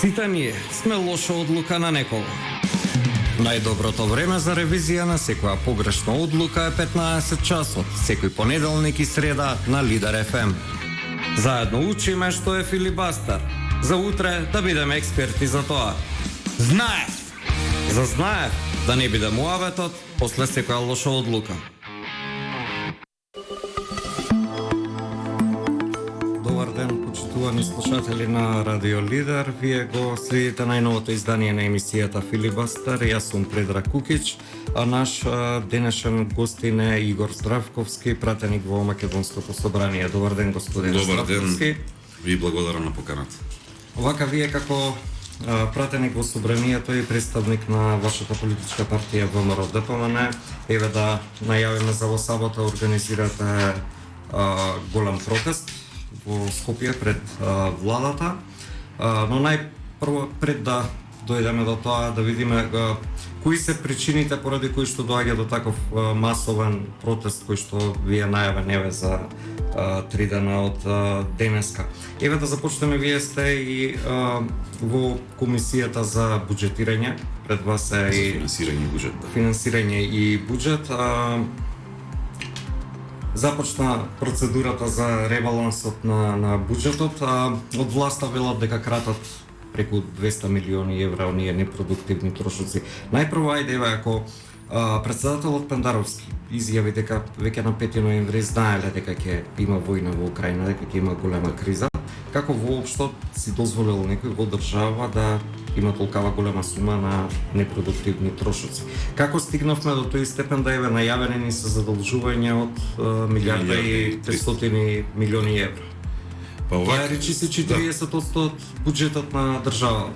Сите ние сме лоша одлука на некого. Најдоброто време за ревизија на секоја погрешна одлука е 15 часот, секој понеделник и среда на Лидер FM. Заедно учиме што е филибастер. За утре да бидеме експерти за тоа. Знаев! Зазнаев да не биде муабетот после секоја лоша одлука. Добар ден, почитувани слушатели на Радио Лидер. Вие го следите најновото издание на емисијата Филибастер. Јас сум Предраг Кукич, а наш денешен гостин е Игор Здравковски, пратеник во Македонското собрание. Добар ден, господин Здравковски. Добар ден и благодарам на поканата. Овака вие како пратеник во собранието и представник на вашата политичка партија ВМРО ДПМН, еве да најавиме за во сабота организирате голем протест во Скопје пред владата, но најпрво пред да дојдеме до тоа да видиме кои се причините поради кои што доаѓа до таков масовен протест кој што вие најавен еве за 3 дена од денеска. Еве да започнеме, вие сте и во комисијата за буџетирање, пред вас е и финансирање и буџет. Започна процедурата за ребалансот на буџетот. Од власта велат дека кратат преку 200 милиони евра оние непродуктивни трошоци. Најпрво, ајде, еве, ако председателот Пендаровски изјави дека веќе на 5 ноември знаеле дека ќе има војна во Украина, дека ќе има голема криза, како воопшто си дозволил некој во држава да има толкава голема сума на непродуктивни трошоци? Како стигнавме до тој степен да еве најавени ни се задолжувања од милиарда и 300 милиони евра? Тоа речи се 40% од буџетот на државата.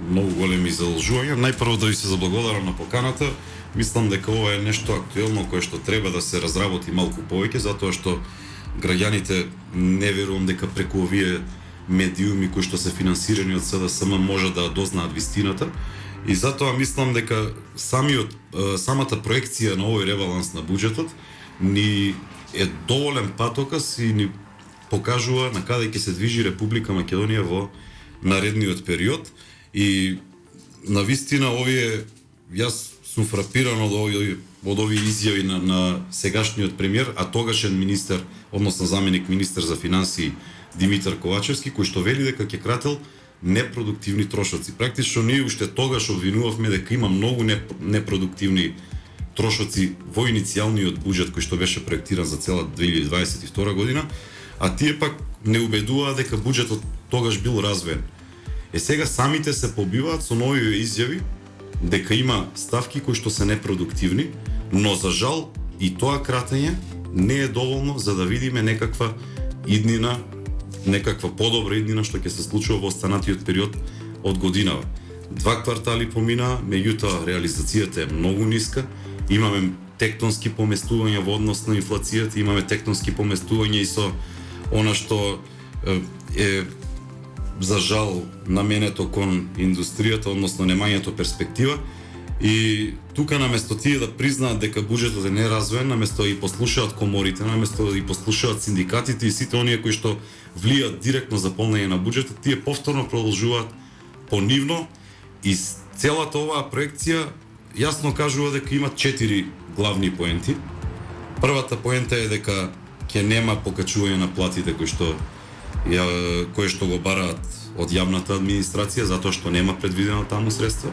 Многу големи задолжувања. Најпрво да ви се заблагодарам на поканата. Мислам дека ова е нешто актуелно кое што треба да се разработи малку повеќе, затоа што граѓаните не верувам дека преку овие медиуми кои што се финансирани од СДСМ може да дознаат вистината. И затоа мислам дека самата проекција на овој ребаланс на буџетот ни е доволен патокас и ни покажува на каде ќе се движи Република Македонија во наредниот период. И навистина јас сум фрапиран од овие изјави на сегашниот премиер, а тогашен министер, односно заменик министер за финансии Димитар Ковачевски, кој што вели дека ќе крател непродуктивни трошоци. Практично ние уште тогаш обвинувавме дека има многу непродуктивни трошоци во иницијалниот буџет кој што беше проектиран за цела 2022 година, а тие пак не убедуваа дека буџетот тогаш бил развоен. Сега самите се побиваат со нови изјави дека има ставки кои што се непродуктивни, но за жал и тоа кратење не е доволно за да видиме некаква иднина, некаква подобра иднина што ќе се случува во останатиот период од годинава. 2 квартали помина, меѓутоа реализацијата е многу ниска, имаме тектонски поместувања во однос на инфлацијата, имаме тектонски поместувања и со она што е за жал наменето кон индустријата, односно немањето перспектива. И тука наместо тие да признаат дека буџетот е неразвоен, наместо да и послушаат коморите, наместо да и послушаат синдикатите и сите оние кои што влијат директно за полнење на буџетот, тие повторно продолжуваат понивно и целата оваа проекција јасно кажува дека има 4 главни поенти. Првата поента е дека ќе нема покачување на платите кои што го бараат од јавната администрација, затоа што нема предвидено таму средства.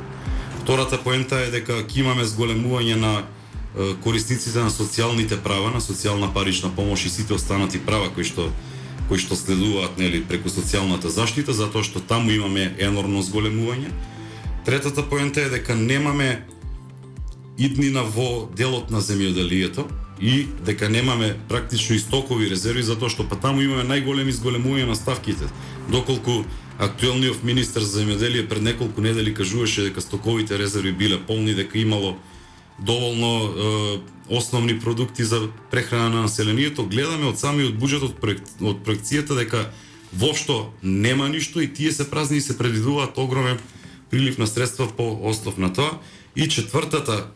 Втората поента е дека ќе имаме зголемување на корисниците на социјалните права, на социјална парична помош и сите останати права кои што следуваат преку социјалната заштита, затоа што таму имаме енормно зголемување. Третата поента е дека немаме иднина во делот на земјоделието и дека немаме практично истокови резерви, затоа што таму имаме најголеми зголемувања на ставките. Доколку актуелниот министер за земјоделие пред неколку недели кажуваше дека стоковите резерви биле полни, дека имало доволно основни продукти за прехрана на населението, гледаме од самиот буџет од проекцијата дека воопшто нема ништо и тие се празни и се предвидуваат огромен прилив на средства по основ на тоа. И четвртата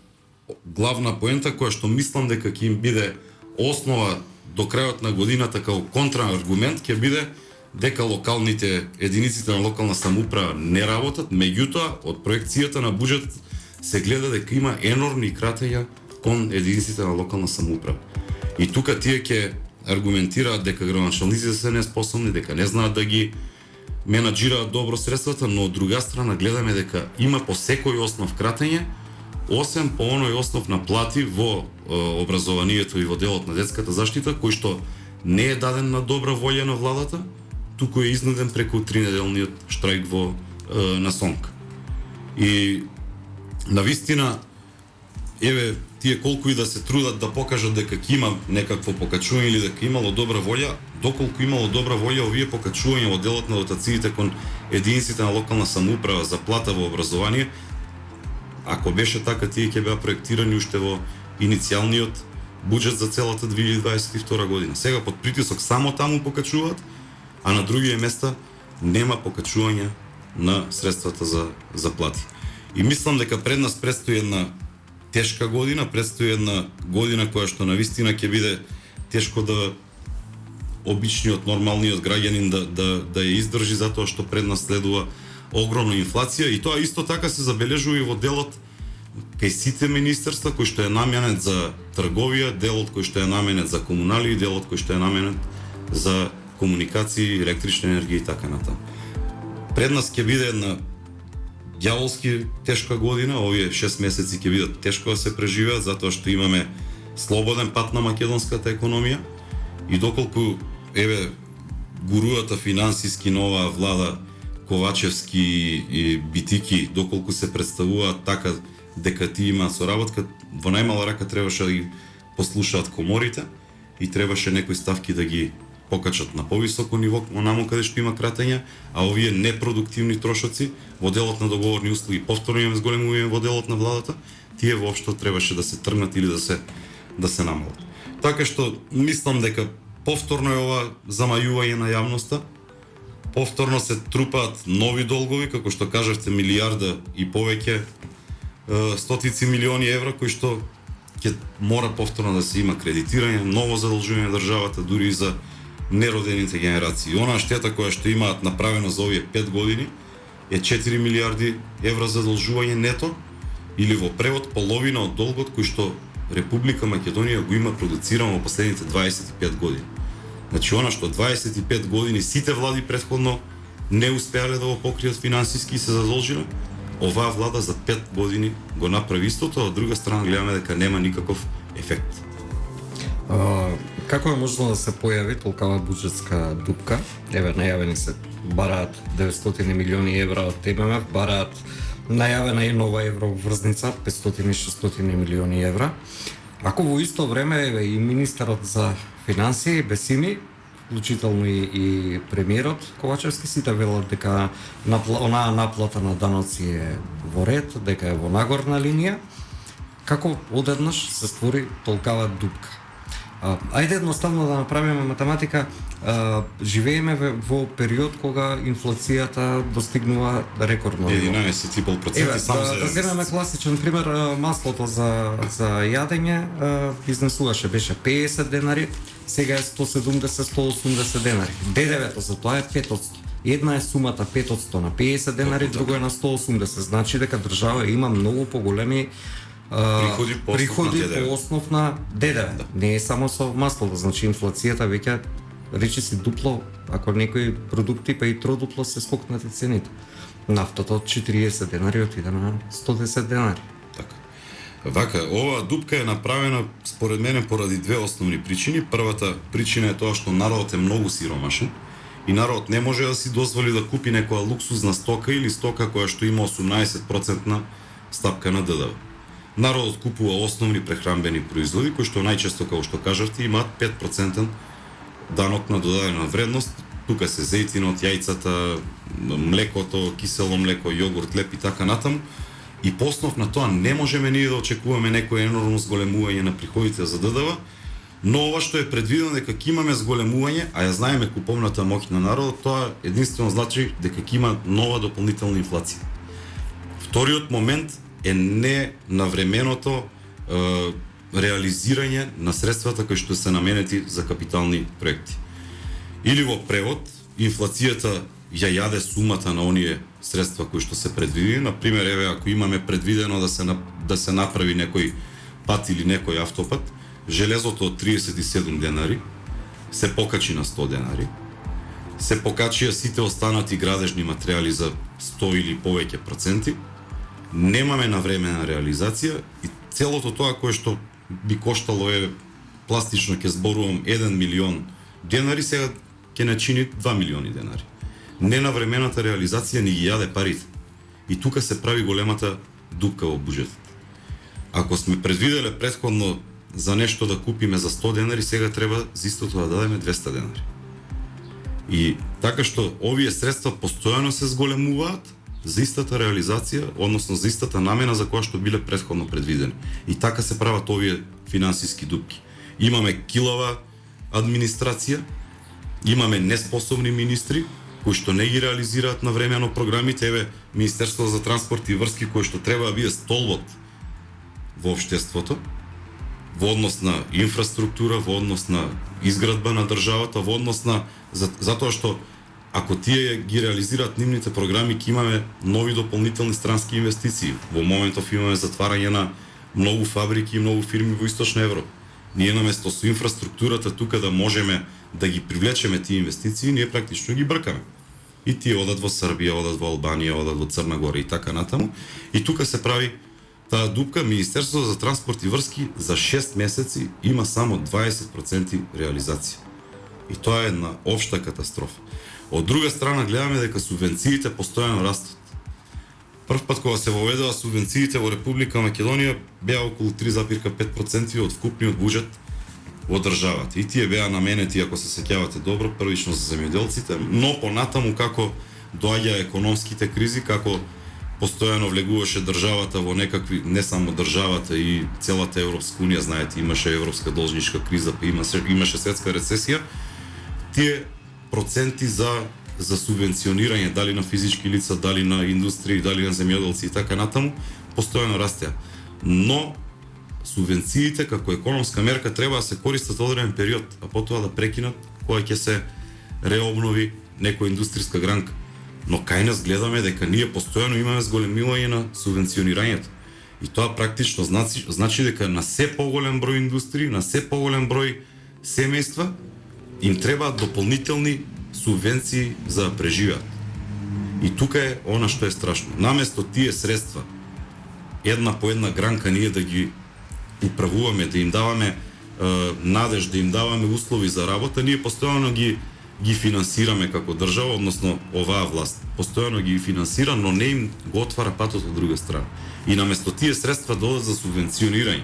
главна поента која што мислам дека ќе им биде основа до крајот на годината како контрааргумент ќе биде дека локалните единиците на локална самоуправа не работат, меѓутоа од проекцијата на буџет се гледа дека има енормни кратења кон единиците на локална самоуправа. И тука тие ќе аргументираат дека градоначалниците се неспособни, дека не знаат да ги менаџираат добро средствата, но од друга страна гледаме дека има по секој основ кратење, освен по оној основ на плати во образованието и во делот на детската заштита, кој што не е даден на добра волја на владата, туку е изнуден преку 3-неделниот штрајк во на СОНК. И навистина, еве, тие колку и да се трудат да покажат дека ќе има некакво покачување или дека имало добра волја, доколку имало добра волја, овие покачувања во делот на дотациите кон единиците на локална самоуправа за плата во образование, ако беше така, тие ќе беа проектирани уште во иницијалниот буџет за целата 2022 година. Сега под притисок само таму покачуваат, а на другите места нема покачување на средствата за заплати. И мислам дека пред нас предстои една тешка година, предстои една година која што навистина ќе биде тешко да обичниот, нормалниот граѓанин да ја издржи, затоа што пред нас следува огромна инфлација и тоа исто така се забележува и во делот кај сите министерства кој што е наменет за трговија, делот кој што е наменет за комунали и делот кој што е наменет за комуникации, електрична енергија и така натаму. Пред нас ќе биде една ѓаволски тешка година, овие 6 месеци ќе бидат тешко да се преживеат затоа што имаме слободен пат на македонската економија и доколку еве гуруата финансиски нова влада Ковачевски и Битики, доколку се представуваат така дека ти имаат соработка, во најмала рака требаше да ги послушаат коморите и требаше некои ставки да ги покачат на повисоко ниво, онаму каде што има кратења, а овие непродуктивни трошоци во делот на договорни услуги, повторно имаме зголемување во делот на владата, тие воопшто требаше да се тргнат или да се намалат. Така што мислам дека повторно е ова замајување на јавноста, повторно се трупаат нови долгови, како што кажавте, милијарда и повеќе, стотици милиони евра, кои што ќе мора повторно да се има кредитирање, ново задолжување на државата, дури и за неродените генерации. Онаа штета која што имаат направено за овие 5 години е 4 милијарди евра задолжување нето, или во превод половина од долгот кој што Република Македонија го има продуцирано во последните 25 години. Значи, она што 25 години сите влади претходно не успеале да го покријат финансиски и се задолжиле, оваа влада за 5 години го направи истото, а од друга страна гледаме дека нема никаков ефект. Како е можно да се појави толкава буџетска дупка? Еве, најавени се бараат 900 милиони евра од ММФ, бараат најавена и нова евроврзница 500-600 милиони евра. Ако во исто време еве и министерот за финансии Бесими, вклучително и премиерот Ковачевски, сите велат дека онаа наплата на даноци е во ред, дека е во нагорна линија, како одеднаш се створи толкава дупка? Ајде едноставно да направиме математика. Живееме во период кога инфлацијата достигнува рекордно ниво. 11,5% само за да земеме класичен пример, маслото за јадење изнесуваше, беше 50 денари, сега е 170-180 денари. ДДВ-то за тоа е 5%. Една е сумата 5% на 50 денари, друга е на 180. Значи дека држава има многу поголеми приходи по основ на ДДВ. Да. Не е само со маслото, значи инфлацијата веќе речи си дупло, ако некои продукти па и тродупло се скокнати цените. Нафтата од 40 денари отиде на 110 денари. Така. Вака, оваа дупка е направена според мене поради две основни причини. Првата причина е тоа што народот е многу сиромашен и народот не може да си дозволи да купи некоја луксузна стока или стока која што има 18% стапка на ДДВ. Народот купува основни прехранбени производи кои што најчесто, како што кажавте, имаат 5% данок на додадена вредност. Тука се зејтинот, јајцата, млекото, кисело млеко, јогурт, леп и така натаму. И по основ на тоа не можеме ние да очекуваме некој енормно зголемување на приходите за ДДВ, но ова што е предвидено дека ќе имаме зголемување, а ја знаеме куповната моќ на народот, тоа единствено значи дека ќе има нова дополнителна инфлација. Вториот момент е ненавременото реализирање на средствата кои што се наменети за капитални проекти. Или во превод, инфлацијата ја јаде сумата на оние средства кои што се предвидени. Например, еве, ако имаме предвидено да се направи некој пат или некој автопат, железото од 37 денари се покачи на 100 денари. Се покачија сите останати градежни материјали за 100 или повеќе проценти. Немаме навремена реализација и целото тоа кое што би коштало пластично ќе зборувам 1 милион денари, сега ќе начини 2 милиони денари. Ненавремената реализација ни ги јаде парите. И тука се прави големата дупка во буџетот. Ако сме предвиделе претходно за нешто да купиме за 100 денари, сега треба за истото да дадеме 200 денари. И така што овие средства постојано се зголемуваат за истата реализација, односно за истата намена за која што биле претходно предвидени. И така се прават овие финансиски дупки. Имаме килава администрација, имаме неспособни министри кои што не ги реализираат навремено програмите. Еве, Министерството за транспорт и врски кој што треба да биде столбот во општеството, во однос на инфраструктура, во однос на изградба на државата, во однос на затоа што ако тие ги реализираат нивните програми, ќе имаме нови дополнителни странски инвестиции. Во моментов имаме затварање на многу фабрики и многу фирми во Источна Европа. Ние наместо со инфраструктурата тука да можеме да ги привлечеме тие инвестиции, ние практично ги бркаме. И тие одат во Србија, одат во Албанија, одат во Црна Гора и така натаму. И тука се прави таа дупка. Министерството за транспорт и врски за 6 месеци има само 20% реализација. И тоа е една општа катастрофа. Од друга страна гледаме дека субвенциите постојано растат. Прв пат кога се воведува субвенциите во Република Македонија беа околу 3,5% од вкупниот буџет во државата. И тие беа наменети, ако се сеќавате добро, првично за земјоделците, но понатаму како доаѓа економските кризи, како постојано влегуваше државата во некакви, не само државата и целата Европска унија, знаете, имаше европска должничка криза, па имаше светска рецесија, тие проценти за субвенционирање, дали на физички лица, дали на индустрија, дали на земјоделци и така натаму, постојано растеа. Но субвенциите како економска мерка треба да се користат одреден период, а потоа да прекинат кога ќе се реобнови некоја индустријска гранка. Но кај нас гледаме дека ние постојано имаме зголемување на субвенционирањето. И тоа практично значи дека на се поголем број индустрии, на се поголем број семејства им требаат дополнителни субвенции за да преживеат. И тука е она што е страшно. Наместо тие средства, една по една гранка ние да ги управуваме, да им даваме надеж, да им даваме услови за работа, ние постојано ги финансираме како држава, односно оваа власт постојано ги финансира, но не им го отвара патот од друга страна. И наместо тие средства да одат за субвенционирање,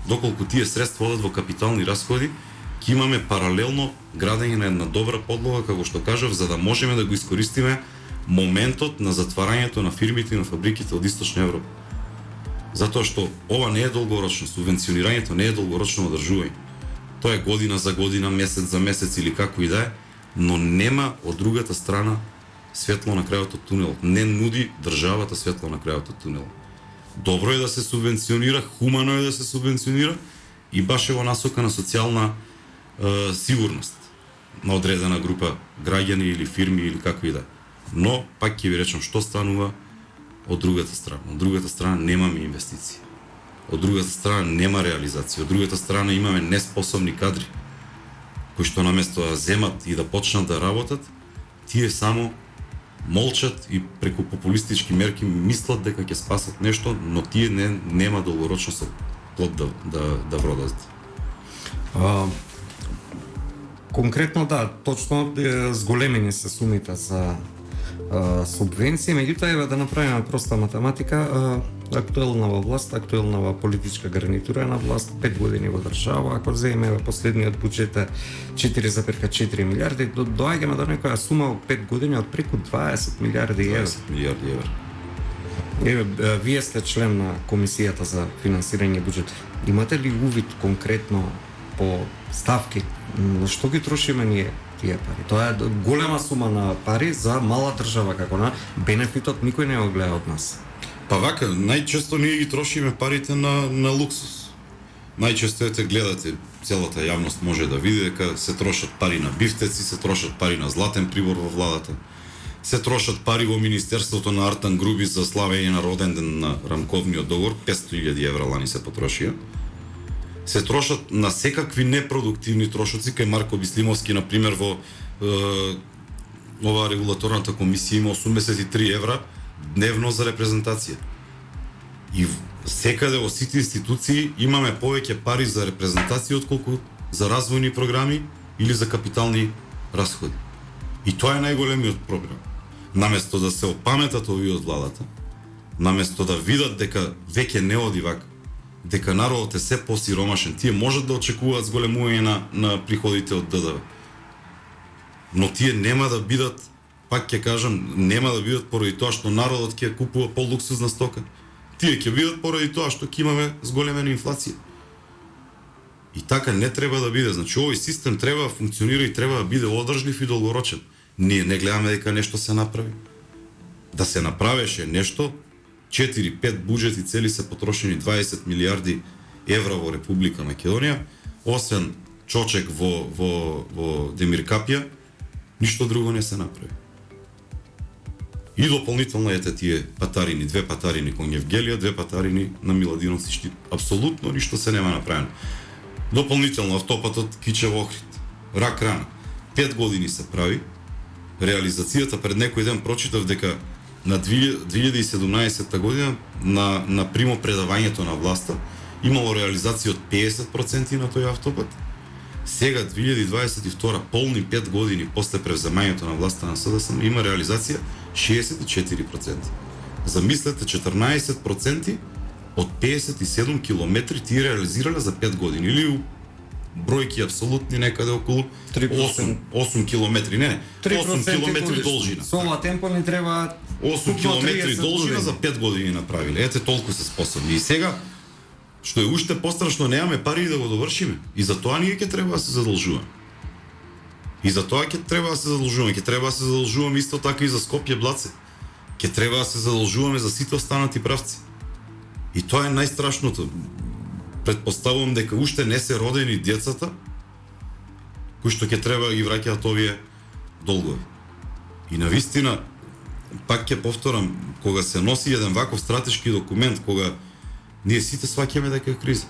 доколку тие средства одат во капитални расходи, ќе имаме паралелно градење на една добра подлога, како што кажав, за да можеме да го искористиме моментот на затварањето на фирмите и на фабриките од Источна Европа. Затоа што ова не е долгорочно, субвенционирањето не е долгорочно одржување. Тоа е година за година, месец за месец или како и да е, но нема од другата страна светло на крајот од тунелот. Не нуди државата светло на крајот од тунелот. Добро е да се субвенционира, хумано е да се субвенционира и баш е во насока на социјална сигурност на одредена група граѓани или фирми или како и да. Но пак ќе ви речам што станува од другата страна. Од другата страна немаме инвестиции. Од другата страна нема реализација. Од другата страна имаме неспособни кадри кои што наместо да земат и да почнат да работат, тие само молчат и преку популистички мерки мислат дека ќе спасат нешто, но тие нема долгорочно со плод да вродат. Конкретно да, точно зголемени се сумите за субвенции, меѓутоа еве да направиме проста математика, актуелнава власт, актуелнава политичка гарнитура на власт 5 години во држава, ако земеме последниот буџет е 4,4 милиарди, доаѓаме до некоја сума во 5 години од преку 20 милиарди евра. 20 милиарди евра. Еве, вие сте член на Комисијата за финансирање буџет. Имате ли увид конкретно по ставки на што ги трошиме ние тие пари? Тоа е голема сума на пари за мала држава, како на бенефитот никој не го гледа од нас. Па вака, најчесто ние ги трошиме парите на луксус. најчесто ете гледате, целата јавност може да види дека се трошат пари на бифтеци, се трошат пари на златен прибор во владата, се трошат пари во Министерството на Артан Груби за славење на роден ден на рамковниот договор, 500.000 евра лани се потрошија. Се трошат на секакви непродуктивни трошоци, кај Марко Бислимовски, например, во оваа регулаторната комисија има 83 евра дневно за репрезентација. И секаде во сите институции имаме повеќе пари за репрезентација отколку за развојни програми или за капитални расходи. И тоа е најголемиот проблем. Наместо да се опаметат овие од владата, наместо да видат дека веќе не оди вака, дека народот е се посиромашен, тие можат да очекуваат зголемување на приходите од ДДВ. Но тие нема да бидат, пак ќе кажам, нема да бидат поради тоа што народот ќе купува полуксузна стока. Тие ќе бидат поради тоа што ќе имаме зголемена инфлација. И така не треба да биде. Значи, овој систем треба да функционира и треба да биде одржлив и долгорочен. Ние не гледаме дека нешто се направи. Да се направеше нешто, 4-5 буџети цели се потрошени 20 милиарди евра во Република Македонија, освен чочек во Демиркапија, ништо друго не се направи. И дополнително ете тие патарини, 2 патарини кон Евгелија, 2 патарини на Миладинов и Штип. Апсолутно ништо се нема направено. Дополнително автопатот Кичево-Охрид, рак рана. 5 години се прави. Реализацијата пред некој ден прочитав дека на 2017 година на примопредавањето на власта имало реализација од 50% на тој автопат. Сега 2022, полни 5 години после превземањето на власта на СДСМ, има реализација 64%. Замислете, 14% од 57 километри тие реализирале за 5 години, или бројки апсолутни некаде околу 8 километри, не, 8 километри должина. Со ова темпо ни треба 8 километри должина за 5 години направиле. Ете толку се способни. И сега, што е уште пострашно, немаме пари да го довршиме. И за тоа ние ќе треба да се задолжуваме. И за тоа ќе треба да се задолжуваме. Ќе треба да се задолжуваме исто така и за Скопје Блаце. Ќе треба да се задолжуваме за сите останати правци. И тоа е најстрашното. Предпоставувам дека уште не се родени децата кои што ќе треба да ги враќаат овие долгови. И навистина, пак ќе повторам, кога се носи еден ваков стратешки документ, кога ние сите сваќаме дека е криза,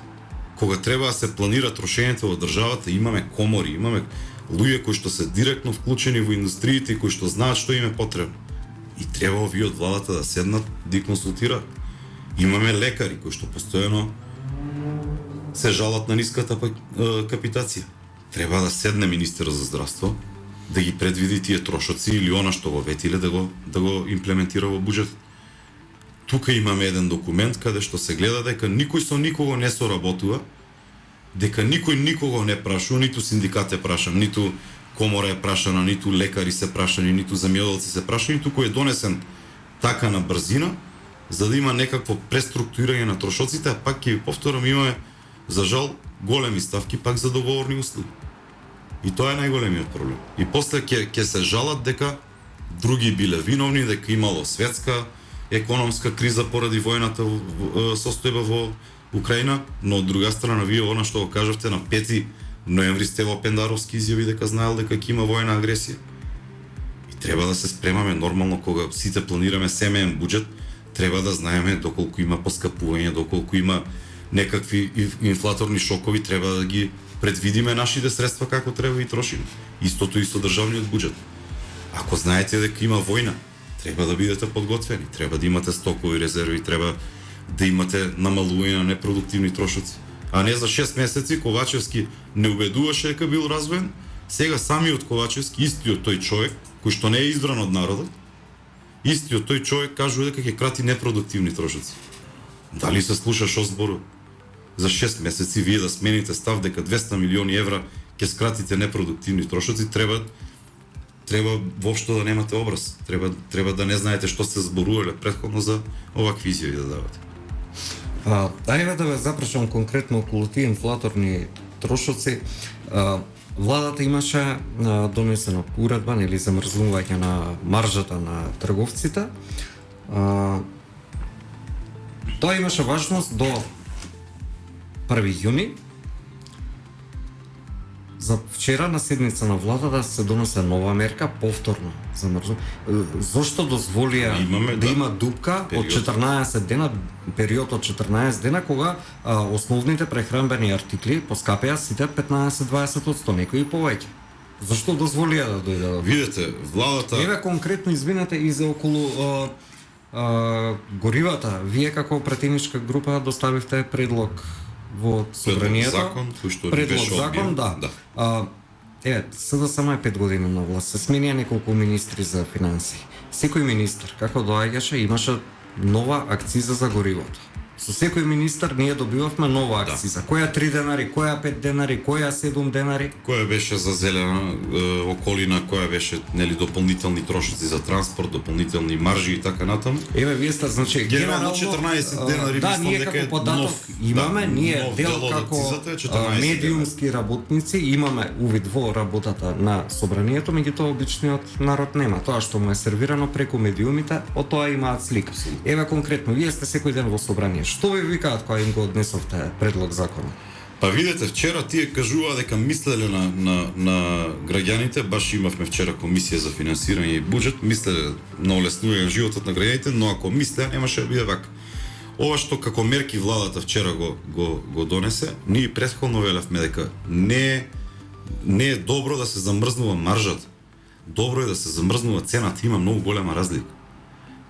кога треба да се планира трошењето во државата, имаме комори, имаме луѓе кои што се директно вклучени во индустриите и кои што знаат што им е потребно. И треба овие од владата да седнат, да ги консултираат. Имаме лекари кои што постојано се жалат на ниската капитација. Треба да седне министерот за здравство, да ги предвиди тие трошоци или она што го ветиле да го имплементира во буџет. Тука имаме еден документ каде што се гледа дека никој со никого не соработува, дека никој никого не прашува, ниту синдикат е прашан, ниту комора е прашана, ниту лекари се прашани, ниту земјоделци се прашани, туку е донесен така на брзина, за да има некакво преструктурирање на трошоците, а пак ќе повторам, имаме за жал големи ставки пак за договорни услуги. И тоа е најголемиот проблем. И после ќе се жалат дека други биле виновни, дека имало светска економска криза поради војната состојба во Украина, но од друга страна вие она што го кажавте на 5 ноември Стево Пендаровски изјави дека знаел дека ќе има војна агресија. И треба да се спремаме нормално кога сите планираме семеен буџет, треба да знаеме доколку има поскапување, доколку има некакви инфлаторни шокови, треба да ги предвидиме нашите средства како треба и трошиме. Истото и со државниот буџет. Ако знаете дека има војна, треба да бидете подготвени, треба да имате стокови резерви, треба да имате намалување на непродуктивни трошоци. А не за 6 месеци Ковачевски не убедуваше дека бил развоен, сега самиот Ковачевски, истиот тој човек, кој што не е избран од народот, истиот тој човек кажува дека ќе крати непродуктивни трошоци. Дали се слуша што зборува? За 6 месеци вие да смените став дека 200 милиони евра ќе скратите непродуктивни трошоци, треба воопшто да немате образ. Треба да не знаете што сте зборувале претходно за овакви изјави да давате. Ајде да ве запрашам конкретно околу тие инфлаторни трошоци. Владата имаше донесена уредба или замрзнување на маржата на трговците. Тоа имаше важност до 1 јуни, за вчера на седница на владата се донесе нова мерка, повторно замрзнување. Зошто дозволија да има дупка од 14 дена, период од 14 дена, кога основните прехранбени артикли поскапеа сите 15-20%, некои повеќе. Зашто дозволија да дојде? Видете, владата... Еве конкретно, извинете, и за околу горивата. Вие како претеничка група доставивте предлог во собранието. Предлог закон, да. СДСМ е 5 години на власт. Се сменија неколку министри за финансии. Секој министр, како доаѓаше, имаше нова акциза за горивото. Со секој министр ние добивавме нова акциза. Која 3 денари, која 5 денари, која 7 денари. Која беше за зелена околина, која беше дополнителни трошоци за транспорт, дополнителни маржи и така натаму. Еве вие сте, значи, генерално 14 денари, да, ние како податок имаме, ние дел како медиумски работници имаме увид во работата на собранието, меѓутоа обичниот народ нема. Тоа што му е сервирано преку медиумите, од тоа имаат слика. Еве конкретно, вие сте секој ден во собрание. Што ви викаат кога им го однесовте предлог закон? Па видете, вчера тие кажуваа дека мислеле на граѓаните, баш имавме вчера комисија за финансирање и буџет, мислеле на олеснување на животот на граѓаните, но ако мислеа немаше да биде вака. Ова што како мерки владата вчера го донесе, ние претходно велевме дека не е добро да се замрзнува маржата. Добро е да се замрзнува цената, има многу голема разлика.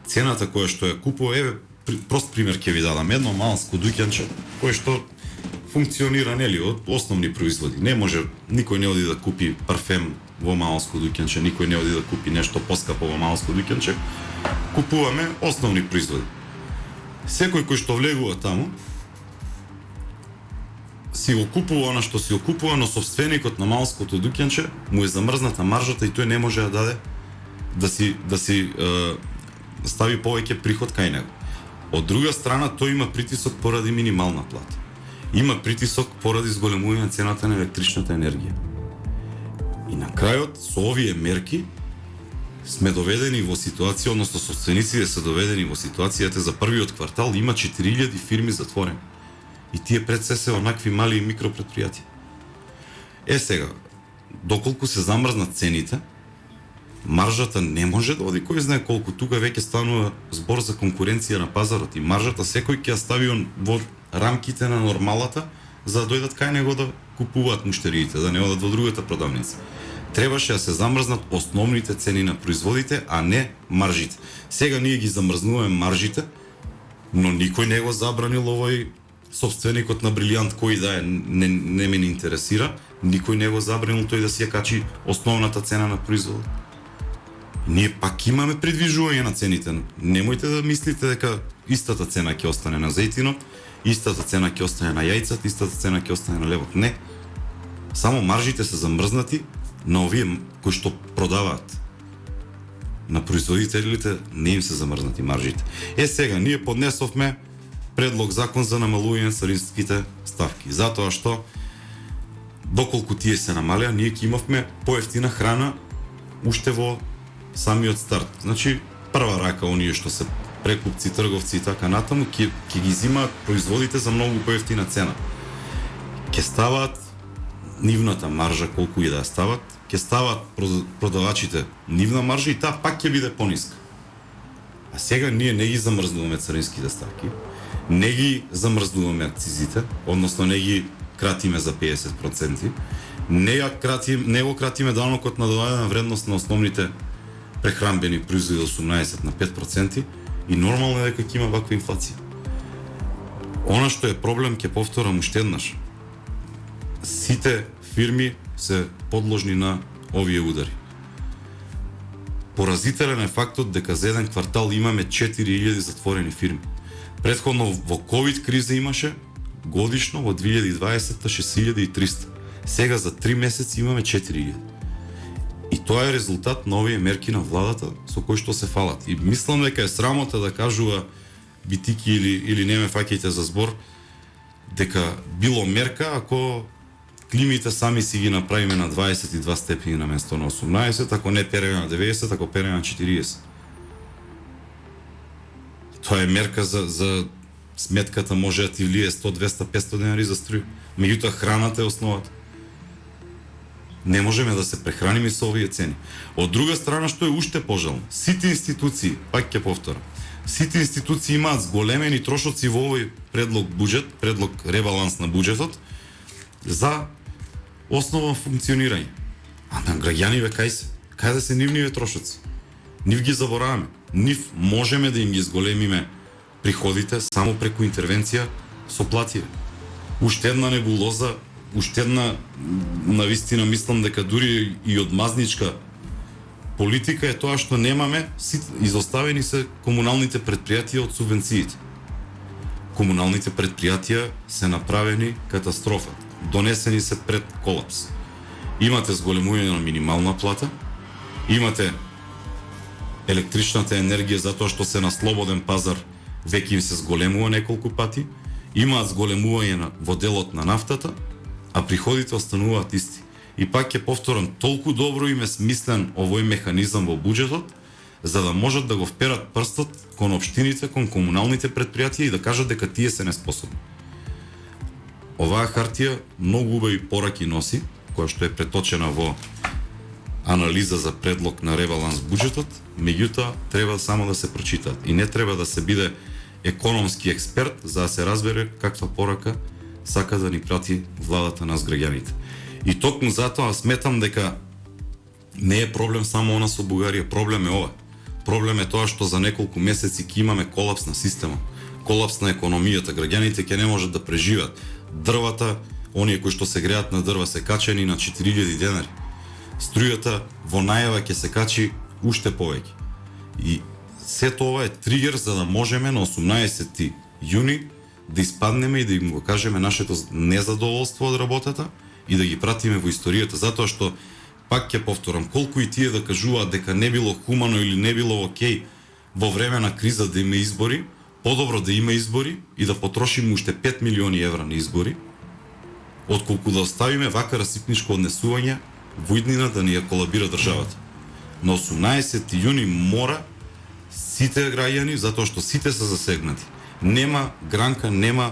Цената која што ја купува, еве прост пример ќе ви дадам, едно малско дуќанче кое што функционира нели од основни производи. Не може, никој не оди да купи парфем во малско дуќанче, никој не оди да купи нешто поскапо во малско дуќанче. Купуваме основни производи. Секој кој што влегува таму си го купува она што си го купува, но собственикот на малското дуќанче му е замрзната маржата и тој не може да даде да си стави повеќе приход кај него. Од друга страна, тој има притисок поради минимална плата. Има притисок поради зголемување на цената на електричната енергија. И на крајот, со овие мерки, сме доведени во ситуација, односно собствениците се доведени во ситуацијата за првиот квартал има 4000 фирми затворени. И тие пред се онакви мали и микропредпријатија. Сега, доколку се замрзнат цените, маржата не може да оди кој знае колку. Тука веќе станува збор за конкуренција на пазарот и маржата секој ќе ја стави во рамките на нормалата за да дојдат кај него да купуваат муштериите, да не одат во другата продавница. Требаше да се замрзнат основните цени на производите, а не маржите. Сега ние ги замрзнуваме маржите, но никој не го забранил овој собственикот на Брилијант кој да е, не ме интересира, никој не го забранил тој да си ја качи основната цена на производот. Ние пак имаме предвижување на цените. Немојте да мислите дека истата цена ќе остане на зејтинот, истата цена ќе остане на јајцата, истата цена ќе остане на левот. Не. Само маржите се замрзнати на овие кои што продаваат. На производителите не им се замрзнати маржите. Сега, ние поднесовме предлог закон за намалување на царинските ставки. Затоа што, доколку тие се намалеа, ние ќе имавме поевтина храна уште во самиот старт. Значи, прва рака оние што се прекупци, трговци и така натаму, ќе ги зимаат производите за многу поевтина цена. Ќе ставаат нивната маржа колку и да ја стават, ќе ставаат продавачите нивна маржа и таа пак ќе биде пониска. А сега ние не ги замрзнуваме царинските ставки, не ги замрзнуваме акцизите, односно не ги кратиме за 50%, не го кратиме данокот на доаѓана вредност на основните прехранбени производи 18 на 5% и нормално е дека ќе има ваква инфлација. Она што е проблем, ќе повторам уште еднаш. Сите фирми се подложни на овие удари. Поразителен е фактот дека за еден квартал имаме 4000 затворени фирми. Претходно во ковид криза имаше годишно во 2020 6300. Сега за 3 месеци имаме 4000. И тоа е резултат на овие мерки на владата со кои што се фалат. И мислам дека е срамота да кажува битики или не ме фаќајте за збор дека било мерка ако климите сами си ги направиме на 22 степени на место на 18, ако не переме на 90, ако переме на 40. Тоа е мерка за сметката може да ти влие 100, 200, 500 денари за струја. Меѓутоа храната е основата. Не можеме да се прехраниме со овие цени. Од друга страна, што е уште пожално, сите институции, пак ќе повторам, сите институции имаат зголемени трошоци во овој предлог ребаланс на буџетот за основно функционирање. А на граѓаниве кај се? Кај да се нивниве трошоци? Нив ги забораваме. Нив можеме да им ги зголемиме приходите само преку интервенција со плативе. Уште една небулоза, уште една, навистина мислам дека дури и одмазничка политика е тоа што немаме, изоставени се комуналните предпријатија од субвенциите. Комуналните предпријатија се направени катастрофа. Донесени се пред колапс. Имате зголемување на минимална плата, имате електричната енергија затоа што се на слободен пазар веќе им се зголемува неколку пати, имаат зголемување во делот на нафтата, а приходите остануваат исти. И пак ќе повторам, толку добро им е смислен овој механизам во буџетот, за да можат да го вперат прстот кон општините, кон комуналните предпријатија и да кажат дека тие се неспособни. Оваа хартија многу убави пораки носи, која што е преточена во анализа за предлог на ребаланс буџетот, меѓутоа треба само да се прочитаат и не треба да се биде економски експерт за да се разбере каква порака сака да ни прати владата на граѓаните. И токму затоа сметам дека не е проблем само она со Бугарија, проблем е ова. Проблем е тоа што за неколку месеци ќе имаме колапс на система, колапс на економијата, граѓаните ќе не можат да преживеат. Дрвата, оние кои што се греат на дрва се качени на 4000 денари. Струјата во најава ќе се качи уште повеќе. И сето ова е тригер за да можеме на 18 јуни да испаднеме и да им го кажеме нашето незадоволство од работата и да ги пратиме во историјата, затоа што пак ќе повторам, колку и тие да кажуваат дека не било хумано или не било окей во време на криза да има избори, подобро да има избори и да потрошиме уште 5 милиони евра на избори, отколку да оставиме вака расипничко однесување во иднина да ни ја колабира државата. На 18 јуни мора сите граѓани, затоа што сите се засегнати. Нема гранка, нема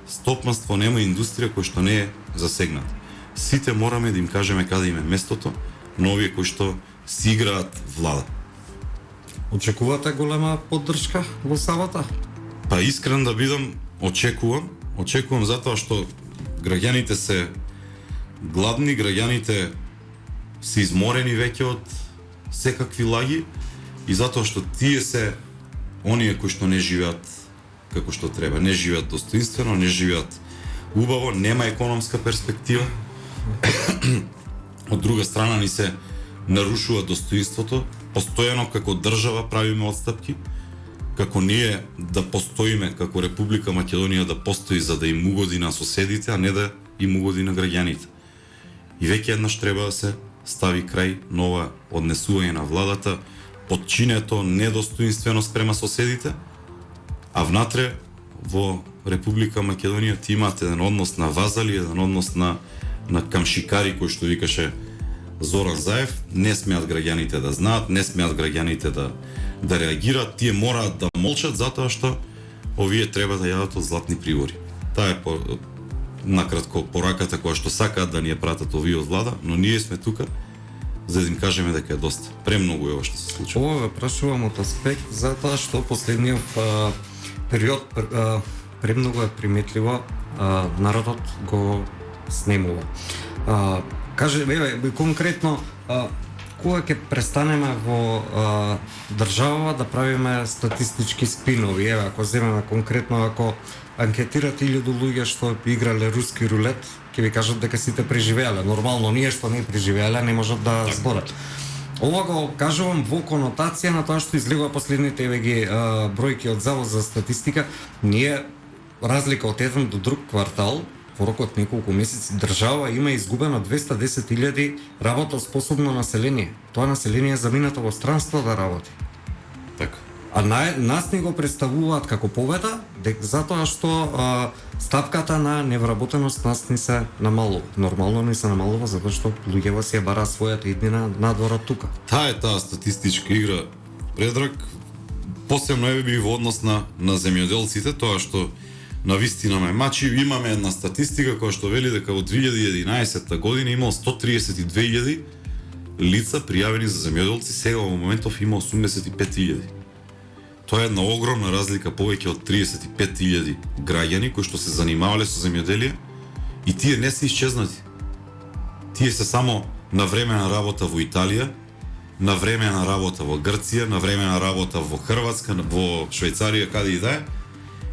стопанство, нема индустрија која што не е засегната. Сите мораме да им кажеме каде им е местото на овие кои што си играат влада. Очекувате голема поддршка во сабота? Па искрен да бидам, очекувам затоа што граѓаните се гладни, граѓаните се изморени веќе од секакви лаги и затоа што тие се оние кои што не живеат како што треба, не живеат достоинствено, не живеат убаво, нема економска перспектива. Од друга страна ни се нарушува достоинството, постојано како држава правиме отстапки, како ние да постоиме како Република Македонија да постои за да им угоди на соседите, а не да им угоди на граѓаните. И веќе еднаш треба да се стави крај на ова однесување на владата, подчинето, недостоинствено спрема соседите, а внатре во Република Македонија ти имате еден однос на вазали, еден однос на камшикари, кој што викаше Зоран Заев. Не смеат граѓаните да знаат, не смеат граѓаните да реагираат, тие мораат да молчат затоа што овие треба да јадат од златни прибори. Таа е накратко пораката која што сакаат да ни ја пратат овие од влада, но ние сме тука за да им кажеме дека е доста. Премногу е ова што се случува. Ова ве прашувам од аспект затоа што последниот период премногу е приметливо народот го снемува. Каже, конкретно, кога ќе престанеме во држава да правиме статистички спинови? Еве, ако земеме конкретно, ако анкетирате 1000 луѓе што играле руски рулет, ќе ви кажат дека сите преживеале. Нормално, ние што не преживеале не можат да зборат. Ова го кажувам во конотација на тоа што излегува последните ги бројки од Завод за статистика. Ние, разлика од еден до друг квартал, во рок од неколку месеци, држава има изгубено 210.000 работоспособно население. Тоа население заминато во странство да работи. Така. А нас не го представуваат како победа, затоа што стапката на невработеност нас ни се намалува. Нормално ни се намалува затоа што луѓето си ја бараат својата иднина надвор од тука. Таа е таа статистичка игра, Предраг, посебно е би во однос на земјоделците, тоа што на вистина најмачи. Имаме една статистика која што вели дека во 2011 година имало 132.000 лица пријавени за земјоделци, сега во моментов има 85.000. Тоа е една огромна разлика, повеќе од 35.000 граѓани кои што се занимавале со земјоделие и тие не се исчезнати. Тие се само на времена работа во Италија, на времена работа во Грција, на времена работа во Хрватска, во Швајцарија, каде и да е.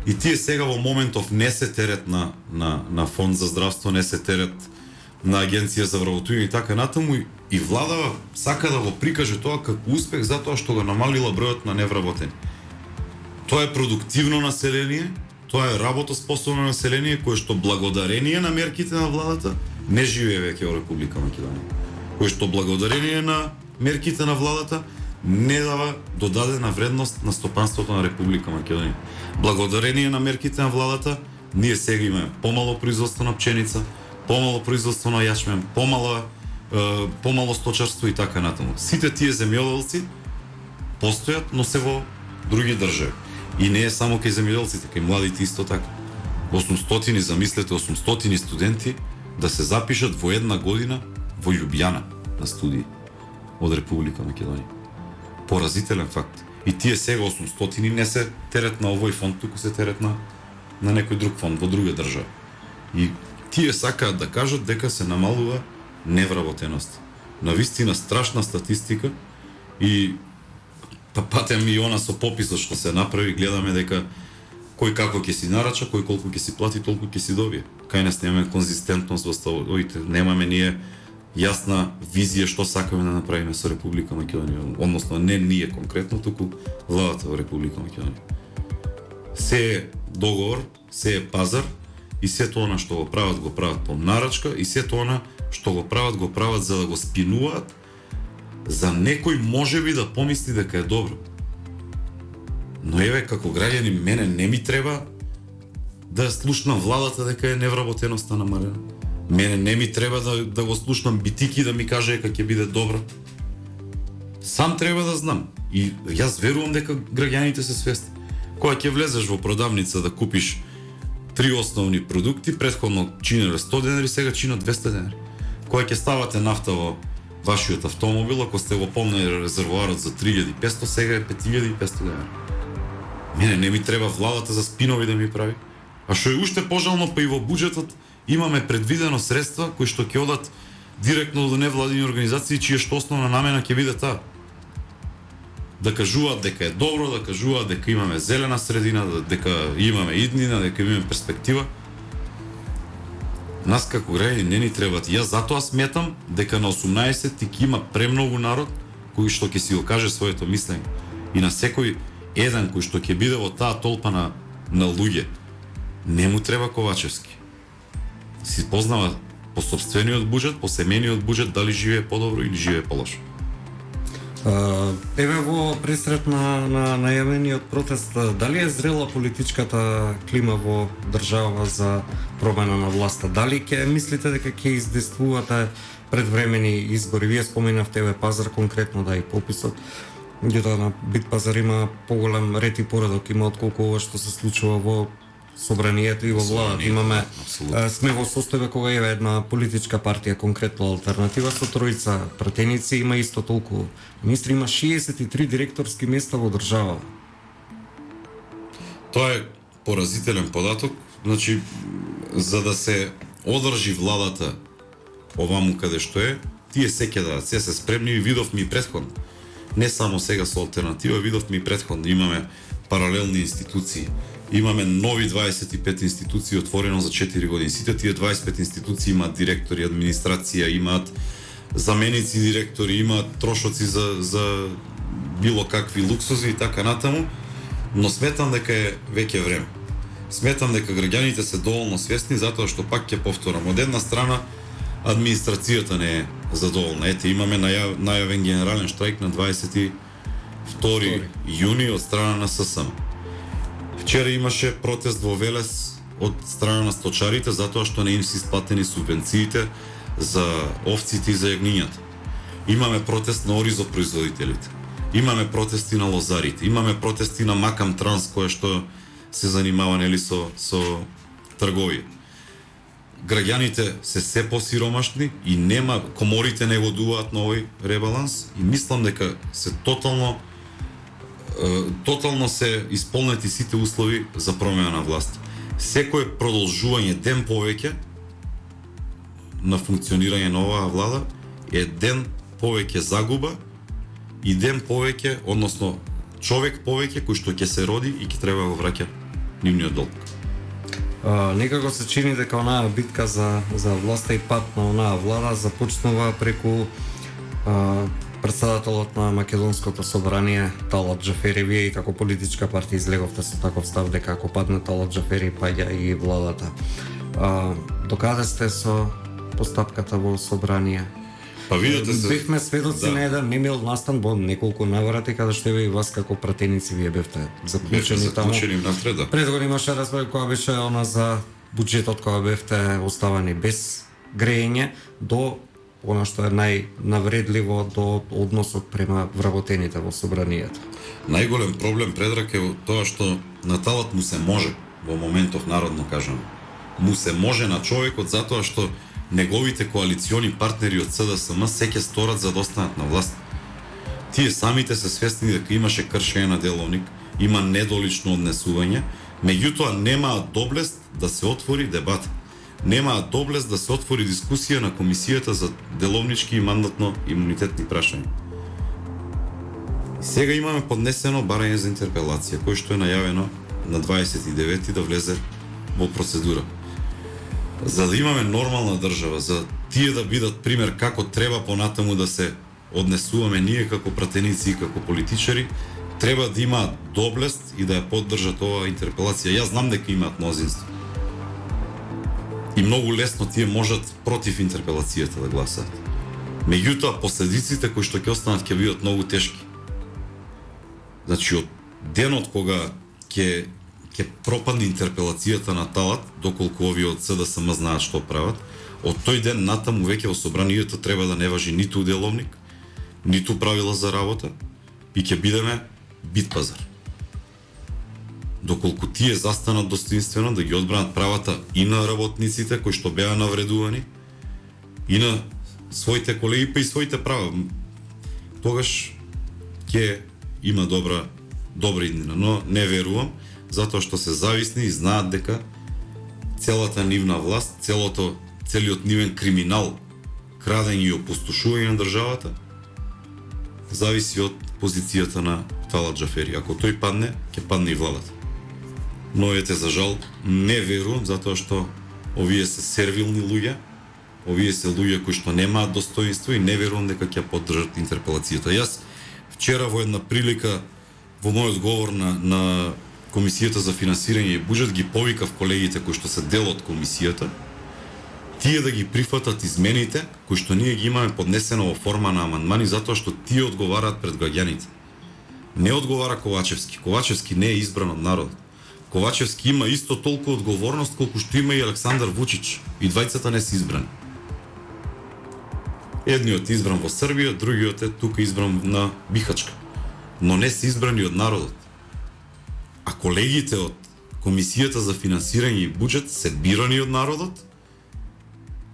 И тие сега во моментов не се терет на фонд за здравство, не се терет на агенција за вработување и така натаму, и владава сака да го прикаже тоа како успех затоа што го намалила бројот на невработени. Тоа е продуктивно население, тоа е работоспособно население кое што благодарение на мерките на владата не живее веќе во Република Македонија. Кое што благодарение на мерките на владата не дава додадена вредност на стопанството на Република Македонија. Благодарение на мерките на владата, ние сега имаме помало производство на пченица, помало производство на јачмен, помало сточарство и така натаму. Сите тие земјоделци постојат, но се во други држави. И не е само кај земјоделците, кај младите исто така. 800, замислете, 800 студенти да се запишат во една година во Љубљана на студии од Република Македонија. Поразителен факт. И тие сега 800 не се терет на овој фонд, туку се терет на некој друг фонд во друга држава. И тие сакаат да кажат дека се намалува невработеност. Навистина страшна статистика и патем и она со пописот што се направи, гледаме дека кој како ќе си нарача, кој колку ќе си плати, толку ќе си добие. Кај нас немаме конзистентност во ставовите, немаме ние јасна визија што сакаме да направиме со Република Македонија, односно не ние конкретно, туку владата во Република Македонија. Се е договор, се е пазар и се тоа што го прават по нарачка и се тоа што го прават за да го спинуваат, за некој можеби да помисли дека е добро. Но еве, како граѓани, мене не ми треба да слушнам владата дека е невработеноста намалена. Мене не ми треба да го слушнам битики да ми каже дека ќе биде добро. Сам треба да знам. И јас верувам дека граѓаните се свесни. Кога ќе влезеш во продавница да купиш 3 основни продукти, претходно чинеле 100 денари, сега чинат 200 денари. Кога ќе ставате нафта во вашиот автомобил, ако сте го полнали резервоарот за 3500, сега е 5500 денари. Мене не ми треба владата за спинови да ми прави. А што е уште пожално, па и во буџетот имаме предвидено средства кои што ќе одат директно до невладини организации, чија што основна намена ќе биде таа. Да кажуваат дека е добро, да кажуваат дека имаме зелена средина, дека имаме иднина, дека имаме перспектива. Нас како граѓани не ни требаат. Јас затоа сметам дека на 18 ќе има премногу народ кој што ќе си го каже своето мислење. И на секој еден кој што ќе биде во таа толпа на луѓе, не му треба Ковачевски. Си познава по сопствениот буџет, по семејниот буџет, дали живее подобро или живее полошо. Еве во пресрет на најавениот протест, дали е зрела политичката клима во држава за промена на власта? Дали ќе мислите дека ќе издействувате предвремени избори? Вие споменавте еве пазар конкретно, да, и пописот. Меѓутоа на Битпазар има поголем ред и поредок, има отколку ова што се случува во собранието и во владата. Имаме сме во состојба кога е една политичка партија, конкретно Алтернатива, со тројца пратеници, има исто толку министри, има 63 директорски места во држава. Тоа е поразителен податок. Значи, за да се одржи владата оваму каде што е, тие се ќе дадат, се спремни и видовме и претходно. Не само сега со Алтернатива, видовме и претходно. Имаме паралелни институции. Имаме нови 25 институции отворено за 4 години. Сите тие 25 институции имаат директори, администрација, имаат заменици директори, имаат трошоци за било какви луксузи и така натаму, но сметам дека е веќе време. Сметам дека граѓаните се доволно свесни, затоа што пак ќе повторам. Од една страна, администрацијата не е задоволна. Ете, имаме најавен генерален штрајк на 22 јуни од страна на ССМ. Вчера имаше протест во Велес од страна на сточарите затоа што не им се исплатени субвенциите за овците и за јагнињата. Имаме протест на оризопроизводителите. Имаме протести на лозарите. Имаме протести на Макам Транс, која што се занимава нели со трговија. Граѓаните се посиромашни и нема, коморите не годуваат на овој ребаланс и мислам дека се тотално се исполнети сите услови за промена на власт. Секое продолжување ден повеќе на функционирање на оваа влада е ден повеќе загуба и ден повеќе, односно човек повеќе кој што ќе се роди и ќе треба да го враќа нивниот долг. Некако се чини дека онаа битка за власта и пат на онаа влада започнува преку председателот на Македонското собрание Талат Џафери. Вие и како политичка партија излеговте со таков став дека ако падне Талат Џафери паѓа и владата. Докаде сте со постапката во собрание? Па видете се. Бевме сведоци на еден немил настан во неколку наврати каде што и вас како пратеници вие бевте заклучени таму. Внатре, да. Предходно имаше расправа која беше она за буџетот кога бевте оставани без грејење до она што е најнавредливо до односот према вработените во собранието. Најголем проблем, Предрак, е тоа што на Талат му се може, во моментов народно кажам, му се може на човекот затоа што неговите коалициони партнери од СДСМ се ќе сторат за да останат на власт. Тие самите се свесни дека имаше кршење на деловник, има недолично однесување, меѓутоа немаат доблест да се отвори дебат. Немаат доблест да се отвори дискусија на комисијата за деловнички и мандатно имунитетни прашања. Сега имаме поднесено барање за интерпелација, кој што е најавено на 29 да влезе во процедура. За да имаме нормална држава, за тие да бидат пример како треба понатаму да се однесуваме ние како пратеници и како политичари, треба да имаат доблест и да ја поддржат оваа интерпелација. Јас знам дека имаат мнозинство. И многу лесно тие можат против интерпелацијата да гласаат. Меѓутоа, последиците кои што ќе останат ќе бидат многу тешки. Значи, од денот кога ќе пропадне интерпелацијата на Талат, доколку овие од СДСМ знаат што прават, од тој ден натаму веќе во собранието треба да не важи ниту деловник, ниту правила за работа и ќе бидеме бит пазар. Доколку тие застанат достоинствено да ги одбранат правата и на работниците кои што беа навредувани, и на своите колеги, па и своите права, тогаш ќе има добра иднина, но не верувам, затоа што се зависни и знаат дека целата нивна власт, целиот нивен криминал, крадење и опустошување на државата, зависи од позицијата на Талат Џафери. Ако тој падне, ќе падне и владата. Но ете, за жал, не верувам, затоа што овие се сервилни луѓе, овие се луѓе кои што немаат достоинство и не верувам дека ќе поддржат интерпелацијата. Јас вчера во една прилика во мојот говор на Комисијата за финансирање и буџет ги повикав колегите кои што се дел од комисијата, тие да ги прифатат измените кои што ние ги имаме поднесено во форма на амандмани, затоа што тие одговараат пред граѓаните. Не одговара Ковачевски. Ковачевски не е избран од народот. Ковачевски има исто толку одговорност колку што има и Александар Вучич. И двајцата не се избрани. Едниот е избран во Србија, другиот е тука избран на Бихачка. Но не се избрани од народот. А колегите од Комисијата за финансирање и буџет се бирани од народот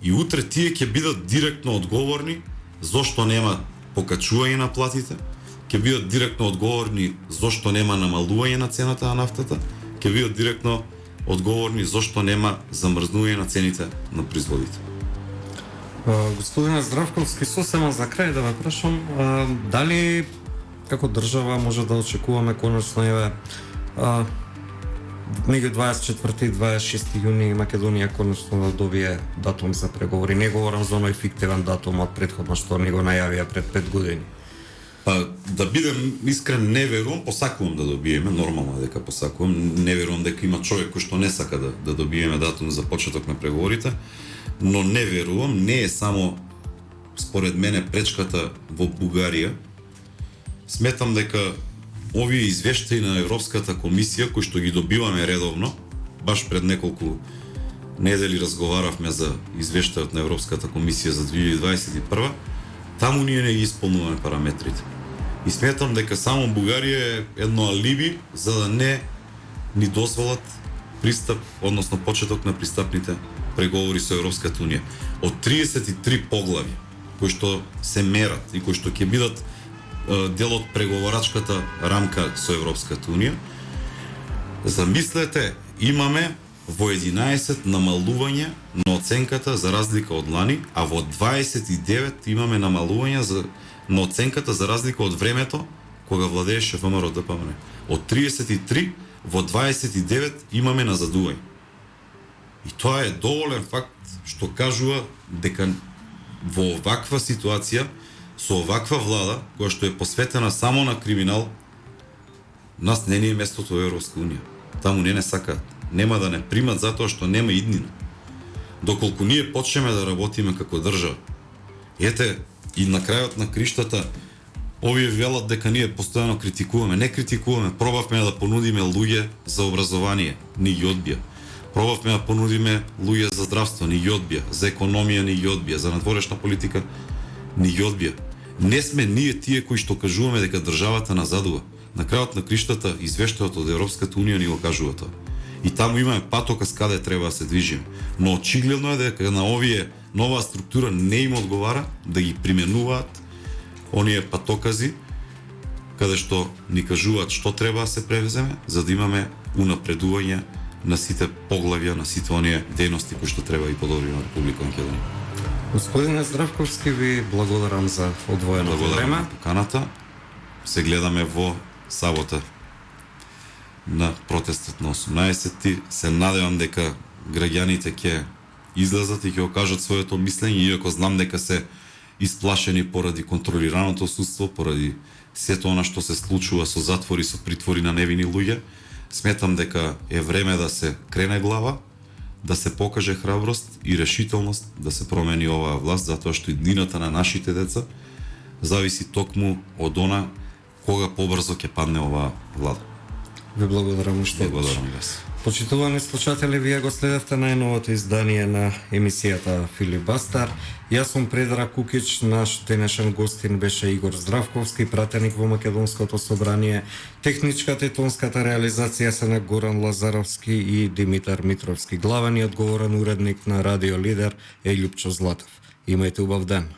и утре тие ќе бидат директно одговорни зошто нема покачување на платите, ќе бидат директно одговорни зошто нема намалување на цената на нафтата, ќе бидат директно одговорни зошто нема замрзнување на цените на производите. Господине Здравковски, сосема за крај да ве прашам, дали како држава може да очекуваме конечно меѓу 24 и 26 јуни Македонија конечно да добие датум за преговори. Не говорам за оној фиктивен датум од претходно што ни го најавија пред 5 години. Па, да бидем искрен, не верувам, посакувам да добиеме, нормално е дека посакувам, не верувам дека има човек кој што не сака да добиеме датум за почеток на преговорите, но не верувам, не е само според мене пречката во Бугарија. Сметам дека овие извештаи на Европската комисија, кои што ги добиваме редовно, баш пред неколку недели разговаравме за извештајот на Европската комисија за 2021, таму ние не ги исполнуваме параметрите. И сметам дека само Бугарија е едно алиби за да не ни дозволат пристап, односно почеток на пристапните преговори со Европската Унија. Од 33 поглави кои што се мерат и кои што ќе бидат дел од преговорачката рамка со Европската Унија, замислете, имаме во 11 намалување на оценката за разлика од лани, а во 29 имаме намалување на оценката за разлика од времето кога владееше ВМРО ДПМН. Од 33 во 29 имаме назадување. И тоа е доволен факт што кажува дека во оваква ситуација, со оваква влада, која што е посветена само на криминал, нас не е местото во Европска Унија. Таму не сакаат. Нема да не примат затоа што нема иднина. Доколку ние почнеме да работиме како држава. Ете, и на крајот на криштата, овие велат дека ние постојано критикуваме. Не критикуваме, пробавме да понудиме луѓе за образование, ни ги одбија. Пробавме да понудиме луѓе за здравство, ни ги одбија. За економија, ни ги одбија. За надворешна политика, ни ги одбија. Не сме ние тие кои што кажуваме дека државата назадува. На крајот на криштата, извештајот од Европската Унија ни го кажува тоа. И таму имаме патоказ каде треба да се движиме. Но очигледно е дека на овие нова структура не им одговара да ги применуваат оние патокази каде што ни кажуваат што треба да се превземе за да имаме унапредување на сите поглавја, на сите оние дејности кои што треба и подобриме на Република Македонија. Господине Здравковски, ви благодарам за одвоеното време. Благодарам на поканата. Се гледаме во сабота на протестот на 18-ти. Се надевам дека граѓаните ќе излезат и ќе окажат своето мислење, иако знам дека се исплашени поради контролираното судство, поради сето она што се случува со затвори, со притвори на невини луѓе. Сметам дека е време да се крене глава, да се покаже храброст и решителност да се промени оваа власт, затоа што иднината на нашите деца зависи токму од она кога побрзо ќе падне оваа влада. Ви благодарам уште. Благодарам и вас. Почитувани слушатели, вие го следевте најновото издание на емисијата Филибастар. Јас сум Предраг Кукич, наш денешен гостин беше Игор Здравковски, пратеник во Македонското собрание. Техничката и тонската реализација се на Горан Лазаровски и Димитар Митровски. Главен и одговорен уредник на Радио Лидер е Љупчо Златев. Имајте убав ден.